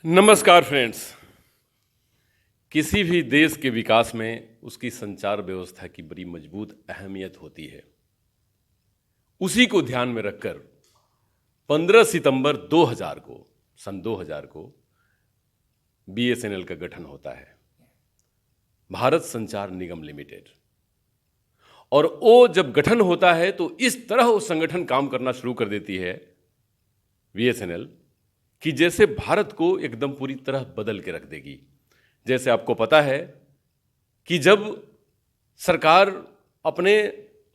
नमस्कार फ्रेंड्स। किसी भी देश के विकास में उसकी संचार व्यवस्था की बड़ी मजबूत अहमियत होती है। उसी को ध्यान में रखकर 15 सितंबर 2000 को सन 2000 को बीएसएनएल का गठन होता है, भारत संचार निगम लिमिटेड। और वो जब गठन होता है तो इस तरह वो संगठन काम करना शुरू कर देती है बीएसएनएल कि जैसे भारत को एकदम पूरी तरह बदल के रख देगी। जैसे आपको पता है कि जब सरकार अपने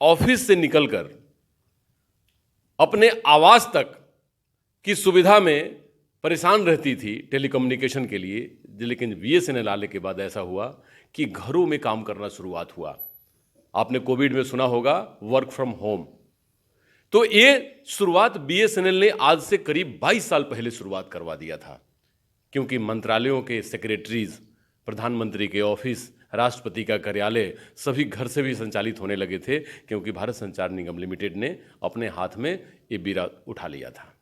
ऑफिस से निकलकर अपने आवास तक की सुविधा में परेशान रहती थी टेलीकम्युनिकेशन के लिए, लेकिन बीएसएनएल आने के बाद ऐसा हुआ कि घरों में काम करना शुरुआत हुआ। आपने कोविड में सुना होगा वर्क फ्रॉम होम। तो ये शुरुआत बीएसएनएल ने आज से करीब 22 साल पहले शुरुआत करवा दिया था, क्योंकि मंत्रालयों के सेक्रेटरीज, प्रधानमंत्री के ऑफिस, राष्ट्रपति का कार्यालय सभी घर से भी संचालित होने लगे थे, क्योंकि भारत संचार निगम लिमिटेड ने अपने हाथ में ये बीड़ा उठा लिया था।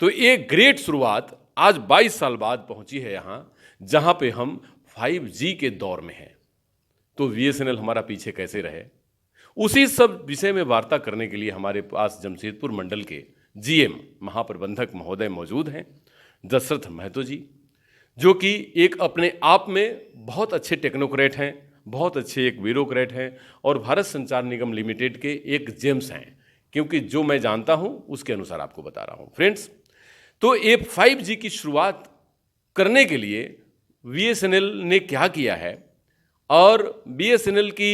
तो ये ग्रेट शुरुआत आज 22 साल बाद पहुंची है यहाँ, जहाँ पे हम 5G के दौर में हैं। तो बीएसएनएल हमारा पीछे कैसे रहे, उसी सब विषय में वार्ता करने के लिए हमारे पास जमशेदपुर मंडल के जीएम महाप्रबंधक महोदय मौजूद हैं, दशरथ महतो जी, जो कि एक अपने आप में बहुत अच्छे टेक्नोक्रेट हैं, बहुत अच्छे एक ब्यूरोक्रेट हैं और भारत संचार निगम लिमिटेड के एक जेम्स हैं, क्योंकि जो मैं जानता हूं उसके अनुसार आपको बता रहा हूं फ्रेंड्स। तो ये 5G की शुरुआत करने के लिए बीएसएनएल ने क्या किया है और बीएसएनएल की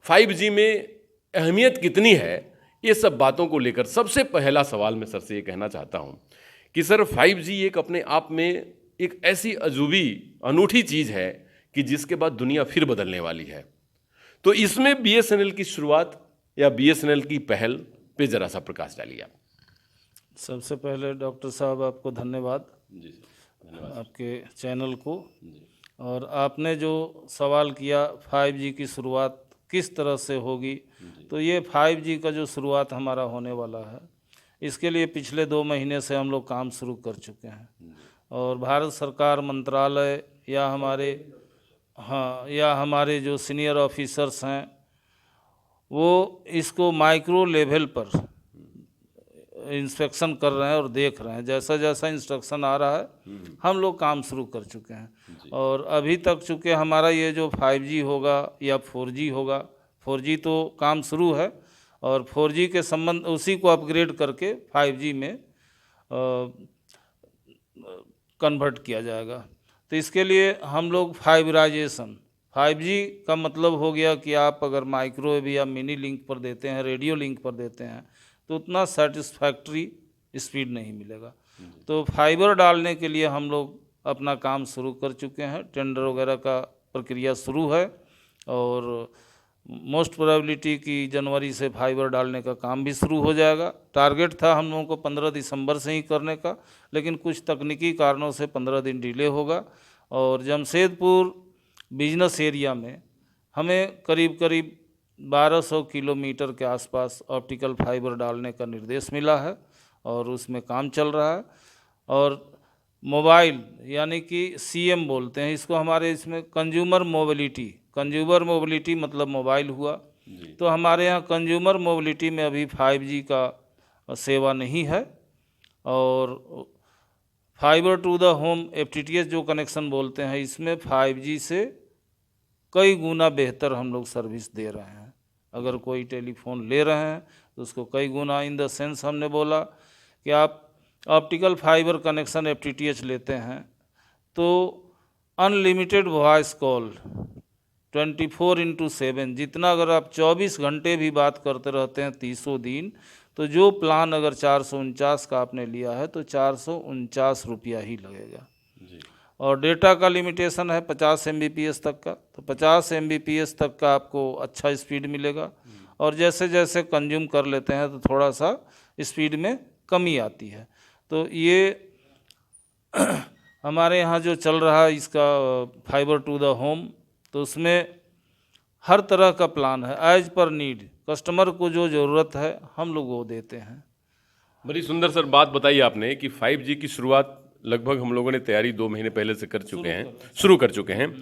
5G में अहमियत कितनी है, ये सब बातों को लेकर सबसे पहला सवाल मैं सर से ये कहना चाहता हूँ कि सर 5G एक अपने आप में एक ऐसी अजूबी अनूठी चीज़ है कि जिसके बाद दुनिया फिर बदलने वाली है। तो इसमें बीएसएनएल की शुरुआत या बीएसएनएल की पहल पे ज़रा सा प्रकाश डालिए आप। सबसे पहले डॉक्टर साहब आपको धन्यवाद। जी धन्यवाद आपके चैनल को। और आपने जो सवाल किया 5G की शुरुआत किस तरह से होगी, तो ये 5G का जो शुरुआत हमारा होने वाला है, इसके लिए पिछले 2 महीने से हम लोग काम शुरू कर चुके हैं। और भारत सरकार मंत्रालय या हमारे जो सीनियर ऑफिसर्स हैं वो इसको माइक्रो लेवल पर इंस्पेक्शन कर रहे हैं और देख रहे हैं। जैसा जैसा इंस्ट्रक्शन आ रहा है हम लोग काम शुरू कर चुके हैं। और अभी तक चूँकि हमारा ये जो 5G होगा या 4G होगा, 4G तो काम शुरू है और 4G के संबंध उसी को अपग्रेड करके 5G में कन्वर्ट किया जाएगा। तो इसके लिए हम लोग फाइबराइजेशन, 5G का मतलब हो गया कि आप अगर माइक्रोवेव या मिनी लिंक पर देते हैं, रेडियो लिंक पर देते हैं, तो उतना सेटिस्फैक्ट्री स्पीड नहीं मिलेगा। तो फाइबर डालने के लिए हम लोग अपना काम शुरू कर चुके हैं। टेंडर वगैरह का प्रक्रिया शुरू है और मोस्ट प्रोबेबिलिटी कि जनवरी से फाइबर डालने का काम भी शुरू हो जाएगा। टारगेट था हम लोगों को 15 दिसंबर से ही करने का, लेकिन कुछ तकनीकी कारणों से 15 दिन डिले होगा। और जमशेदपुर बिजनेस एरिया में हमें करीब 1200 किलोमीटर के आसपास ऑप्टिकल फाइबर डालने का निर्देश मिला है और उसमें काम चल रहा है। और मोबाइल यानी कि CM बोलते हैं इसको, हमारे इसमें कंज्यूमर मोबिलिटी मतलब मोबाइल हुआ। तो हमारे यहाँ कंज्यूमर मोबिलिटी में अभी 5G का सेवा नहीं है। और fibre to the home FTTH जो कनेक्शन बोलते हैं, इसमें 5G से कई गुना बेहतर हम लोग सर्विस दे रहे हैं। अगर कोई टेलीफोन ले रहे हैं तो उसको कई गुना, इन द सेंस हमने बोला कि आप ऑप्टिकल फाइबर कनेक्शन FTTH लेते हैं तो अनलिमिटेड वॉइस कॉल 24/7, जितना अगर आप 24 घंटे भी बात करते रहते हैं 300 दिन, तो जो प्लान अगर 449 का आपने लिया है तो 449 रुपया ही लगेगा। और डेटा का लिमिटेशन है 50 Mbps तक का, तो 50 Mbps तक का आपको अच्छा स्पीड मिलेगा। और जैसे जैसे कंज्यूम कर लेते हैं तो थोड़ा सा स्पीड में कमी आती है। तो ये हमारे यहाँ जो चल रहा है इसका फाइबर टू द होम, तो उसमें हर तरह का प्लान है, एज पर नीड। कस्टमर को जो ज़रूरत है हम लोग वो देते हैं। बड़ी सुंदर सर बात बताई आपने कि 5G की शुरुआत लगभग हम लोगों ने तैयारी 2 महीने पहले से कर चुके हैं, शुरू कर चुके हैं।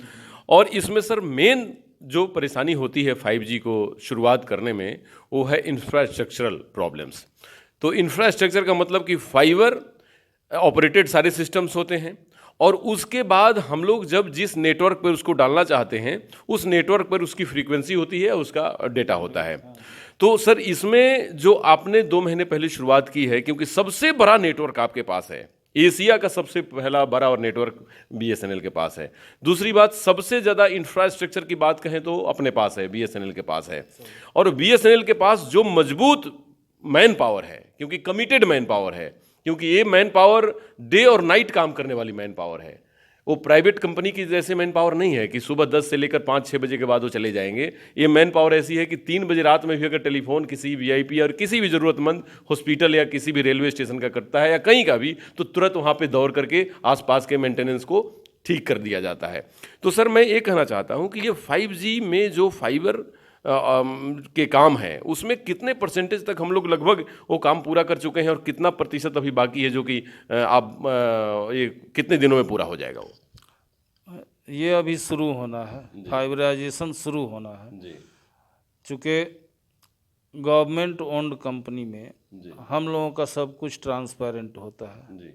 और इसमें सर मेन जो परेशानी होती है 5G को शुरुआत करने में, वो है इंफ्रास्ट्रक्चरल प्रॉब्लम्स। तो इंफ्रास्ट्रक्चर का मतलब कि फाइबर ऑपरेटेड सारे सिस्टम्स होते हैं, और उसके बाद हम लोग जब जिस नेटवर्क पर उसको डालना चाहते हैं, उस नेटवर्क पर उसकी फ्रीक्वेंसी होती है, उसका डेटा होता है। तो सर इसमें जो आपने 2 महीने पहले शुरुआत की है, क्योंकि सबसे बड़ा नेटवर्क आपके पास है, एशिया का सबसे पहला बड़ा और नेटवर्क BSNL के पास है। दूसरी बात, सबसे ज़्यादा इंफ्रास्ट्रक्चर की बात कहें तो अपने पास है, BSNL के पास है। और BSNL के पास जो मजबूत मैन पावर है, क्योंकि कमिटेड मैन पावर है, क्योंकि ये मैन पावर डे और नाइट काम करने वाली मैन पावर है। वो प्राइवेट कंपनी की जैसे मैन पावर नहीं है कि सुबह 10 से लेकर 5-6 बजे के बाद वो चले जाएंगे। ये मैन पावर ऐसी है कि 3 बजे रात में भी अगर टेलीफोन किसी VIP और किसी भी ज़रूरतमंद हॉस्पिटल या किसी भी रेलवे स्टेशन का करता है या कहीं का भी, तो तुरंत वहाँ पे दौड़ करके आसपास के मेंटेनेंस को ठीक कर दिया जाता है। तो सर मैं ये कहना चाहता हूँ कि ये 5G में जो फाइबर के काम है, उसमें कितने परसेंटेज तक हम लोग लगभग वो काम पूरा कर चुके हैं, और कितना प्रतिशत अभी बाकी है जो कि आप ये कितने दिनों में पूरा हो जाएगा वो? ये अभी शुरू होना है, फाइबराइजेशन शुरू होना है जी चूँकि गवर्नमेंट ओन्ड कंपनी में जी हम लोगों का सब कुछ ट्रांसपेरेंट होता है। जी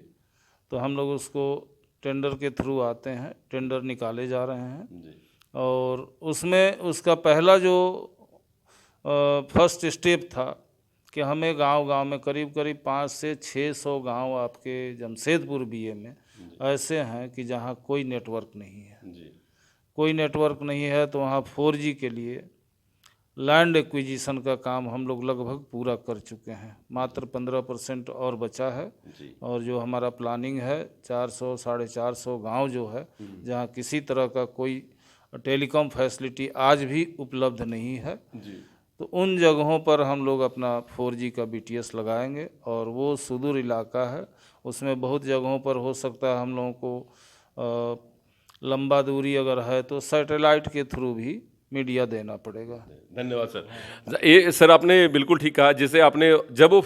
तो हम लोग उसको टेंडर के थ्रू आते हैं, टेंडर निकाले जा रहे हैं, जी और उसमें उसका पहला जो फर्स्ट स्टेप था कि हमें गांव-गांव में करीब करीब 500 से 600 गांव आपके जमशेदपुर BA में ऐसे हैं कि जहां कोई नेटवर्क नहीं है। जी कोई नेटवर्क नहीं है, तो वहाँ 4G के लिए लैंड एक्विजिशन का काम हम लोग लगभग पूरा कर चुके हैं। मात्र 15% और बचा है, जी और जो हमारा प्लानिंग है 400 450 गांव जो है जहाँ किसी तरह का कोई टेलीकॉम फैसिलिटी आज भी उपलब्ध नहीं है, जी तो उन जगहों पर हम लोग अपना 4G का BTS लगाएंगे। और वो सुदूर इलाका है, उसमें बहुत जगहों पर हो सकता है हम लोगों को लंबा दूरी अगर है तो सैटेलाइट के थ्रू भी मीडिया देना पड़ेगा। धन्यवाद सर। ये सर आपने बिल्कुल ठीक कहा। जैसे आपने जब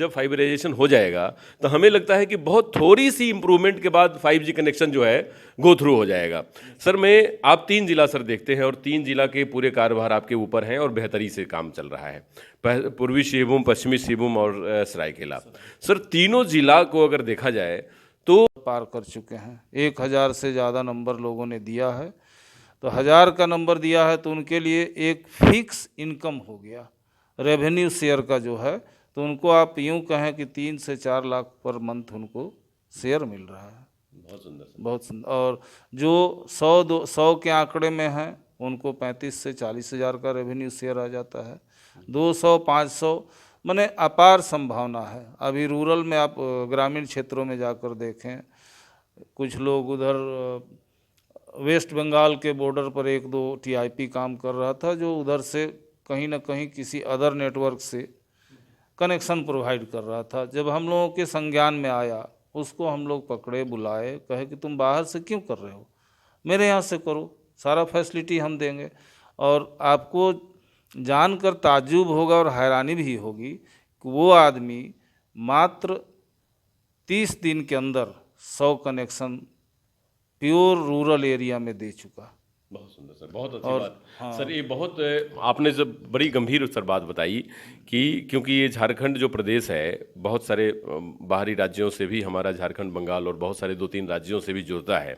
फाइबराइजेशन हो जाएगा, तो हमें लगता है कि बहुत थोड़ी सी इंप्रूवमेंट के बाद 5G कनेक्शन जो है गो थ्रू हो जाएगा। सर आप 3 जिला सर देखते हैं, और 3 जिला के पूरे कार्यभार आपके ऊपर हैं और बेहतरी से काम चल रहा है, पूर्वी सिंहभूम, पश्चिमी सिंहभूम और सरायकेला। सर तीनों जिला को अगर देखा जाए तो पार कर चुके हैं। 1000 से ज़्यादा नंबर लोगों ने दिया है, तो 1000 का नंबर दिया है तो उनके लिए एक फिक्स इनकम हो गया रेवेन्यू शेयर का जो है। तो उनको आप यूँ कहें कि 3 से 4 लाख पर मंथ उनको शेयर मिल रहा है। बहुत सुंदर सर। बहुत सुंदर। और जो 100 के आंकड़े में हैं उनको 35 से 40 हज़ार का रेवेन्यू शेयर आ जाता है। 200 500 माने अपार संभावना है। अभी रूरल में आप ग्रामीण क्षेत्रों में जाकर देखें, कुछ लोग उधर वेस्ट बंगाल के बॉर्डर पर 1-2 TIP काम कर रहा था, जो उधर से कहीं ना कहीं किसी अदर नेटवर्क से कनेक्शन प्रोवाइड कर रहा था। जब हम लोगों के संज्ञान में आया, उसको हम लोग पकड़े, बुलाए, कहे कि तुम बाहर से क्यों कर रहे हो, मेरे यहाँ से करो, सारा फैसिलिटी हम देंगे। और आपको जानकर ताज्जुब होगा और हैरानी भी होगी कि वो आदमी मात्र 30 दिन के अंदर 100 कनेक्शन प्योर रूरल एरिया में दे चुका। बहुत सुंदर सर, बहुत अच्छी बात। सर ये बहुत आपने जब बड़ी गंभीर सर बात बताई कि क्योंकि ये झारखंड जो प्रदेश है, बहुत सारे बाहरी राज्यों से भी हमारा झारखंड, बंगाल और बहुत सारे 2-3 राज्यों से भी जुड़ता है,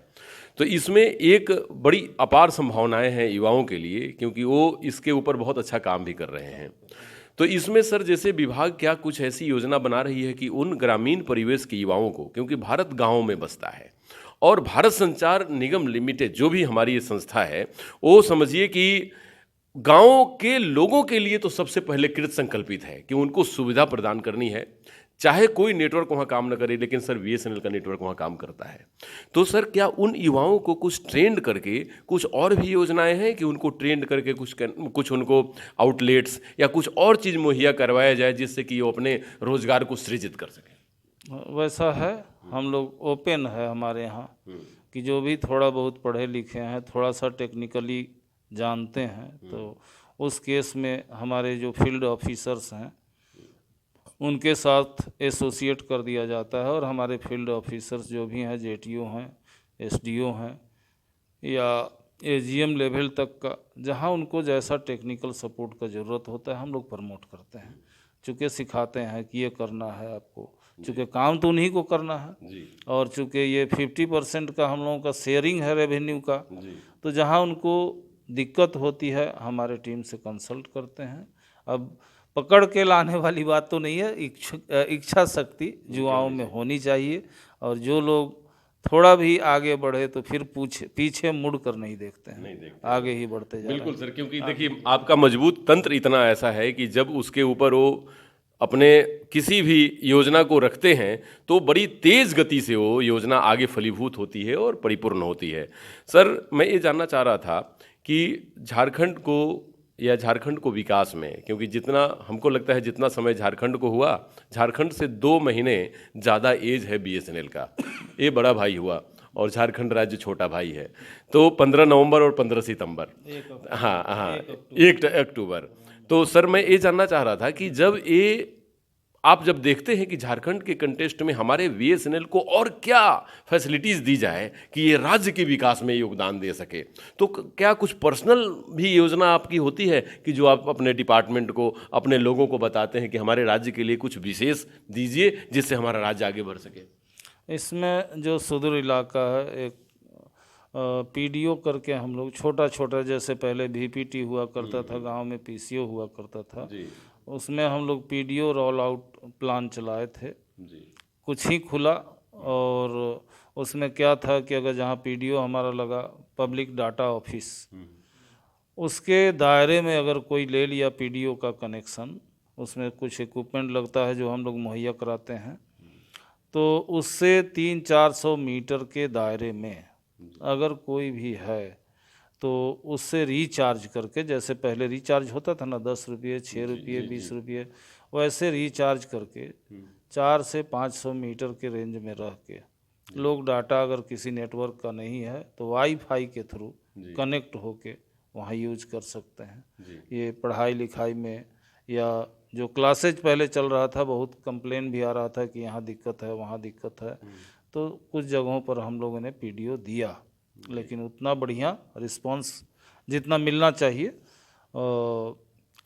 तो इसमें एक बड़ी अपार संभावनाएं हैं युवाओं के लिए, क्योंकि वो इसके ऊपर बहुत अच्छा काम भी कर रहे हैं। तो इसमें सर जैसे विभाग क्या कुछ ऐसी योजना बना रही है कि उन ग्रामीण परिवेश के युवाओं को, क्योंकि भारत गाँव में बसता है, और भारत संचार निगम लिमिटेड जो भी हमारी ये संस्था है, वो समझिए कि गांव के लोगों के लिए तो सबसे पहले कृत संकल्पित है कि उनको सुविधा प्रदान करनी है, चाहे कोई नेटवर्क वहाँ काम न करे, लेकिन सर BSNL का नेटवर्क वहाँ काम करता है। तो सर क्या उन युवाओं को कुछ ट्रेंड करके कुछ और भी योजनाएं हैं कि उनको ट्रेंड करके कुछ उनको आउटलेट्स या कुछ और चीज़ मुहैया करवाया जाए, जिससे कि वो अपने रोजगार को सृजित कर सकें? वैसा है, हम लोग ओपन है हमारे यहाँ कि जो भी थोड़ा बहुत पढ़े लिखे हैं, थोड़ा सा टेक्निकली जानते हैं, तो उस केस में हमारे जो फील्ड ऑफिसर्स हैं उनके साथ एसोसिएट कर दिया जाता है और हमारे फील्ड ऑफिसर्स जो भी हैं, जेटीओ हैं, एसडीओ हैं या एजीएम लेवल तक का, जहां उनको जैसा टेक्निकल सपोर्ट का ज़रूरत होता है हम लोग प्रमोट करते हैं, चूँकि सिखाते हैं कि ये करना है आपको, चूँकि काम तो उन्हीं को करना है जी और चूँकि ये 50% का हम लोगों का शेयरिंग है रेवेन्यू का, जी तो जहाँ उनको दिक्कत होती है हमारे टीम से कंसल्ट करते हैं। अब पकड़ के लाने वाली बात तो नहीं है, इच्छा शक्ति युवाओं में होनी चाहिए और जो लोग थोड़ा भी आगे बढ़े तो फिर पीछे मुड़ कर नहीं देखते हैं, नहीं देखते आगे ही बढ़ते जा रहे बिल्कुल हैं। सर, क्योंकि देखिए आपका मजबूत तंत्र इतना ऐसा है कि जब उसके ऊपर वो अपने किसी भी योजना को रखते हैं तो बड़ी तेज गति से वो योजना आगे फलीभूत होती है और परिपूर्ण होती है। सर मैं ये जानना चाह रहा था कि झारखंड को या झारखंड को विकास में, क्योंकि जितना हमको लगता है जितना समय झारखंड को हुआ, झारखंड से 2 महीने ज़्यादा एज है बीएसएनएल का। ये बड़ा भाई हुआ और झारखंड राज्य छोटा भाई है। तो 15 नवंबर और 15 सितंबर, हाँ हाँ, 1 अक्टूबर। तो सर मैं ये जानना चाह रहा था कि जब ये आप जब देखते हैं कि झारखंड के कंटेस्ट में हमारे बीएसएनएल को और क्या फैसिलिटीज़ दी जाए कि ये राज्य के विकास में योगदान दे सके, तो क्या कुछ पर्सनल भी योजना आपकी होती है कि जो आप अपने डिपार्टमेंट को, अपने लोगों को बताते हैं कि हमारे राज्य के लिए कुछ विशेष दीजिए जिससे हमारा राज्य आगे बढ़ सके? इसमें जो सुदूर इलाका है, एक पीडीओ करके हम लोग छोटा छोटा, जैसे पहले वीपीटी हुआ करता था गांव में, पीसीओ हुआ करता था, जी उसमें हम लोग पीडीओ रोल आउट प्लान चलाए थे। जी कुछ ही खुला और उसमें क्या था कि अगर जहाँ पीडीओ हमारा लगा, पब्लिक डाटा ऑफिस, उसके दायरे में अगर कोई ले लिया पीडीओ का कनेक्शन, उसमें कुछ इक्विपमेंट लगता है जो हम लोग मुहैया कराते हैं, तो उससे 300-400 मीटर के दायरे में अगर कोई भी है तो उससे रिचार्ज करके, जैसे पहले रिचार्ज होता था ना 10 रुपये, 6 रुपये, 20 रुपये, वैसे रिचार्ज करके 400 से 500 मीटर के रेंज में रह के लोग डाटा, अगर किसी नेटवर्क का नहीं है तो वाईफाई के थ्रू कनेक्ट होके वहाँ यूज कर सकते हैं। ये पढ़ाई लिखाई में या जो क्लासेज पहले चल रहा था, बहुत कंप्लेन भी आ रहा था कि यहाँ दिक्कत है, वहाँ दिक्कत है, तो कुछ जगहों पर हम लोगों ने पीडीओ दिया, लेकिन उतना बढ़िया रिस्पांस जितना मिलना चाहिए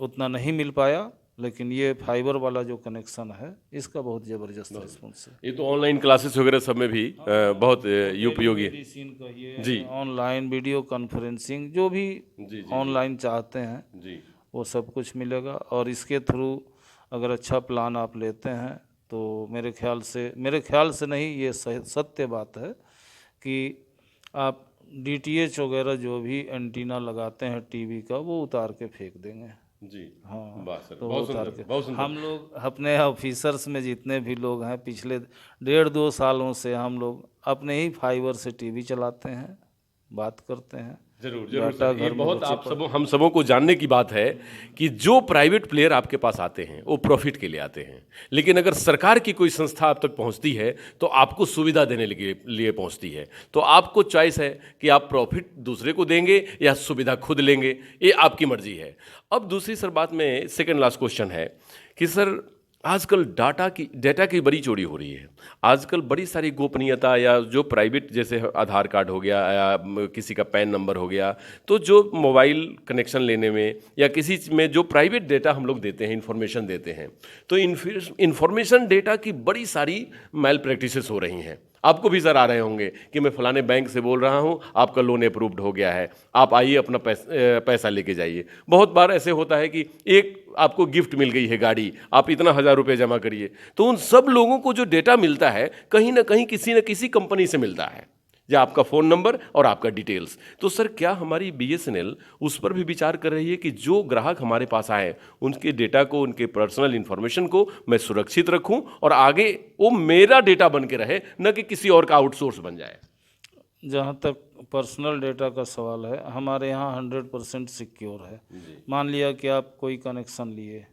उतना नहीं मिल पाया। लेकिन ये फाइबर वाला जो कनेक्शन है इसका बहुत ज़बरदस्त रिस्पांस है। ये तो ऑनलाइन क्लासेस वगैरह सब में भी बहुत उपयोगी है। मेडिसिन कहिए, जी ऑनलाइन वीडियो कॉन्फ्रेंसिंग, जो भी जी ऑनलाइन चाहते हैं जी वो सब कुछ मिलेगा। और इसके थ्रू अगर अच्छा प्लान आप लेते हैं तो मेरे ख्याल से नहीं, ये सत्य बात है कि आप डीटीएच वगैरह जो भी एंटीना लगाते हैं टीवी का, वो उतार के फेंक देंगे। जी हाँ, वाह सर, तो बहुत उतार सुंदर, के बहुत सुंदर। हम लोग अपने ऑफिसर्स में जितने भी लोग हैं, पिछले 1.5-2 सालों से हम लोग अपने ही फाइबर से टीवी चलाते हैं, बात करते हैं। जरूर जरूर डाटा सर, ये घर में बहुत बच्चे आप सबों हम सबों को जानने की बात है कि जो प्राइवेट प्लेयर आपके पास आते हैं वो प्रॉफिट के लिए आते हैं, लेकिन अगर सरकार की कोई संस्था आप तक पहुंचती है तो आपको सुविधा देने के लिए पहुंचती है। तो आपको चॉइस है कि आप प्रॉफिट दूसरे को देंगे या सुविधा खुद लेंगे, ये आपकी मर्जी है। अब दूसरी सर बात में सेकंड लास्ट क्वेश्चन है कि सर आजकल डेटा की बड़ी चोरी हो रही है। आजकल बड़ी सारी गोपनीयता, या जो प्राइवेट, जैसे आधार कार्ड हो गया या किसी का पैन नंबर हो गया, तो जो मोबाइल कनेक्शन लेने में या किसी में जो प्राइवेट डेटा हम लोग देते हैं, इन्फॉर्मेशन देते हैं, तो इन्फॉर्मेशन डेटा की बड़ी सारी मैल प्रैक्टिसेस हो रही हैं। आपको भी सर आ रहे होंगे कि मैं फलाने बैंक से बोल रहा हूँ, आपका लोन अप्रूव्ड हो गया है, आप आइए अपना पैसा लेके जाइए। बहुत बार ऐसे होता है कि एक आपको गिफ्ट मिल गई है गाड़ी, आप इतना 1000 रुपये जमा करिए। तो उन सब लोगों को जो डेटा मिलता है कहीं ना कहीं किसी न किसी कंपनी से मिलता है, या आपका फ़ोन नंबर और आपका डिटेल्स। तो सर क्या हमारी बीएसएनएल उस पर भी विचार कर रही है कि जो ग्राहक हमारे पास आए उनके डेटा को, उनके पर्सनल इन्फॉर्मेशन को मैं सुरक्षित रखूं और आगे वो मेरा डेटा बन के रहे, न कि किसी और का आउटसोर्स बन जाए? जहाँ तक पर्सनल डेटा का सवाल है, हमारे यहाँ 100% सिक्योर है। मान लिया कि आप कोई कनेक्शन लिए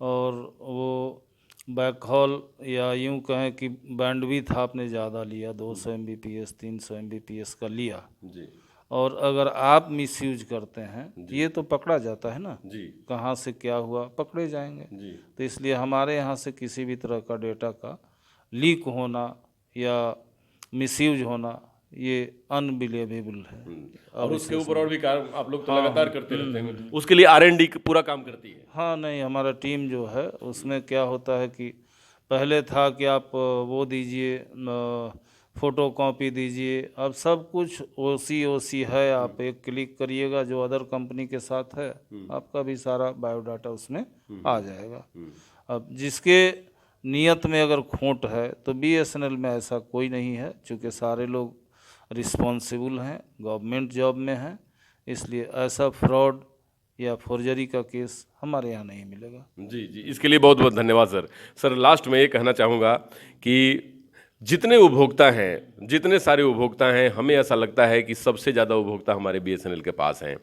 और वो बैकहॉल, या यूं कहें कि बैंडविड्थ आपने ज़्यादा लिया, 200 Mbps 300 Mbps का लिया, और अगर आप मिसयूज करते हैं ये तो पकड़ा जाता है ना, जी कहाँ से क्या हुआ पकड़े जाएंगे। जी तो इसलिए हमारे यहाँ से किसी भी तरह का डेटा का लीक होना या मिसयूज होना ये अनबिलीवेबल है। और उसके ऊपर और भी कार्य आप लोग तो हाँ, लगातार करते रहते हैं, उसके लिए R&D पूरा काम करती है। हाँ नहीं, हमारा टीम जो है उसमें क्या होता है कि पहले था कि आप वो दीजिए, फ़ोटो कॉपी दीजिए, अब सब कुछ ओसी है, आप एक क्लिक करिएगा जो अदर कंपनी के साथ है, आपका भी सारा बायोडाटा उसमें आ जाएगा। अब जिसके नियत में अगर खोट है तो BSNL में ऐसा कोई नहीं है, क्योंकि सारे लोग रिस्पॉन्सिबल हैं, गवर्नमेंट जॉब में हैं, इसलिए ऐसा फ्रॉड या फोर्जरी का केस हमारे यहाँ नहीं मिलेगा। जी जी, इसके लिए बहुत बहुत धन्यवाद सर। सर लास्ट में ये कहना चाहूँगा कि जितने उपभोक्ता हैं, जितने सारे उपभोक्ता हैं, हमें ऐसा लगता है कि सबसे ज़्यादा उपभोक्ता हमारे BSNL के पास हैं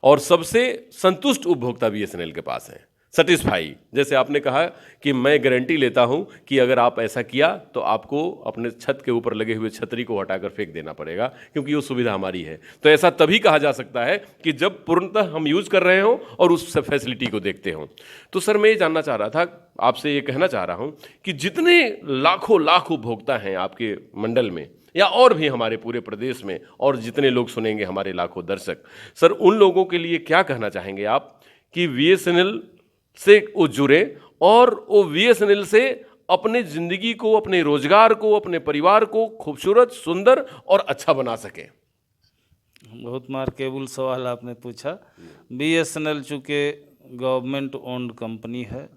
और सबसे संतुष्ट उपभोक्ता BSNL के पास हैं, सेटिस्फाई। जैसे आपने कहा कि मैं गारंटी लेता हूं कि अगर आप ऐसा किया तो आपको अपने छत के ऊपर लगे हुए छतरी को हटाकर फेंक देना पड़ेगा, क्योंकि वो सुविधा हमारी है। तो ऐसा तभी कहा जा सकता है कि जब पूर्णतः हम यूज़ कर रहे हों और उस फैसिलिटी को देखते हों। तो सर मैं ये जानना चाह रहा था, आपसे ये कहना चाह रहा हूँ कि जितने लाखों लाख उपभोक्ता हैं आपके मंडल में या और भी हमारे पूरे प्रदेश में, और जितने लोग सुनेंगे हमारे लाखों दर्शक, सर उन लोगों के लिए क्या कहना चाहेंगे आप कि BSNL से वो जुड़े और वो BSNL से अपने ज़िंदगी को, अपने रोजगार को, अपने परिवार को खूबसूरत, सुंदर और अच्छा बना सकें? बहुत मार्केबल सवाल आपने पूछा। BSNL चूँकि गवर्नमेंट ओन्ड कंपनी है,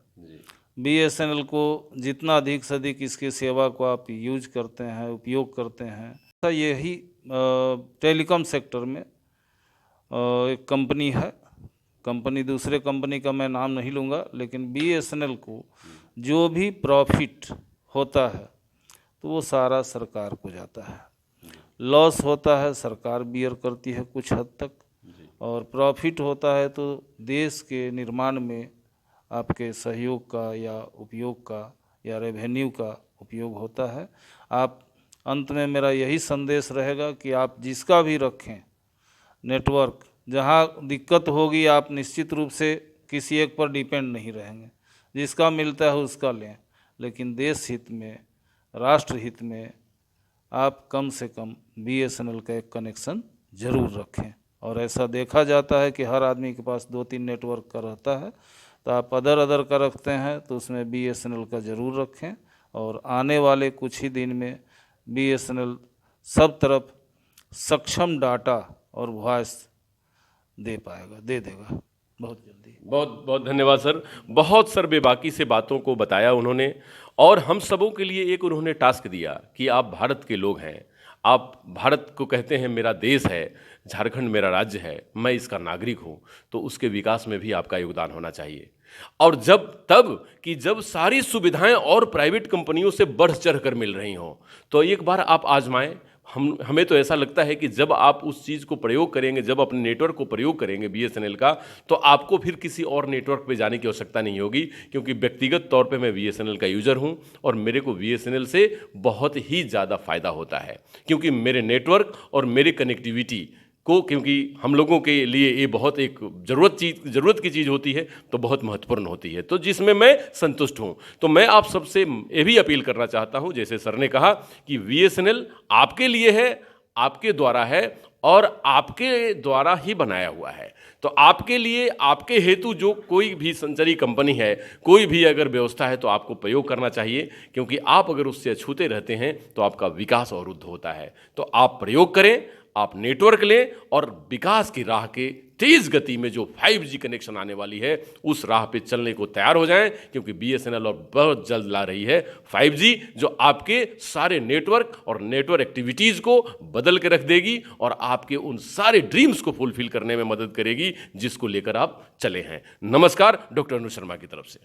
BSNL को जितना अधिक से अधिक इसकी सेवा को आप यूज करते हैं, उपयोग करते हैं, तो यही टेलीकॉम सेक्टर में एक कंपनी है। कंपनी दूसरे कंपनी का मैं नाम नहीं लूँगा, लेकिन BSNL को जो भी प्रॉफिट होता है तो वो सारा सरकार को जाता है, लॉस होता है सरकार बियर करती है कुछ हद तक, और प्रॉफिट होता है तो देश के निर्माण में आपके सहयोग का या उपयोग का या रेवेन्यू का उपयोग होता है। आप अंत में मेरा यही संदेश रहेगा कि आप जिसका भी रखें नेटवर्क, जहाँ दिक्कत होगी आप निश्चित रूप से किसी एक पर डिपेंड नहीं रहेंगे, जिसका मिलता है उसका लें, लेकिन देश हित में, राष्ट्र हित में आप कम से कम BSNL का एक कनेक्शन ज़रूर रखें। और ऐसा देखा जाता है कि हर आदमी के पास 2-3 नेटवर्क का रहता है, तो आप अदर का रखते हैं तो उसमें BSNL का ज़रूर रखें। और आने वाले कुछ ही दिन में BSNL सब तरफ सक्षम डाटा और वॉइस दे देगा बहुत जल्दी। बहुत बहुत धन्यवाद सर। बहुत सर बेबाकी से बातों को बताया उन्होंने, और हम सबों के लिए एक उन्होंने टास्क दिया कि आप भारत के लोग हैं, आप भारत को कहते हैं मेरा देश है, झारखंड मेरा राज्य है, मैं इसका नागरिक हूँ, तो उसके विकास में भी आपका योगदान होना चाहिए। और जब सारी सुविधाएं और प्राइवेट कंपनियों से बढ़ चढ़ कर मिल रही हों, तो एक बार आप आजमाएं। हमें तो ऐसा लगता है कि जब आप उस चीज़ को प्रयोग करेंगे, जब अपने नेटवर्क को प्रयोग करेंगे BSNL का, तो आपको फिर किसी और नेटवर्क पे जाने की आवश्यकता नहीं होगी, क्योंकि व्यक्तिगत तौर पे मैं BSNL का यूज़र हूं और मेरे को BSNL से बहुत ही ज़्यादा फ़ायदा होता है, क्योंकि मेरे नेटवर्क और मेरे कनेक्टिविटी को, क्योंकि हम लोगों के लिए ये बहुत एक ज़रूरत की चीज़ होती है, तो बहुत महत्वपूर्ण होती है, तो जिसमें मैं संतुष्ट हूँ। तो मैं आप सबसे ये भी अपील करना चाहता हूँ, जैसे सर ने कहा कि BSNL आपके लिए है, आपके द्वारा है और आपके द्वारा ही बनाया हुआ है। तो आपके लिए, आपके हेतु जो कोई भी संचारी कंपनी है, कोई भी अगर व्यवस्था है, तो आपको प्रयोग करना चाहिए, क्योंकि आप अगर उससे अछूते रहते हैं तो आपका विकास अवरुद्ध होता है। तो आप प्रयोग करें, आप नेटवर्क लें और विकास की राह के तेज गति में जो 5G कनेक्शन आने वाली है, उस राह पे चलने को तैयार हो जाएं, क्योंकि BSNL और बहुत जल्द ला रही है 5G, जो आपके सारे नेटवर्क और नेटवर्क एक्टिविटीज़ को बदल के रख देगी और आपके उन सारे ड्रीम्स को फुलफिल करने में मदद करेगी जिसको लेकर आप चले हैं। नमस्कार, डॉक्टर अनु शर्मा की तरफ से।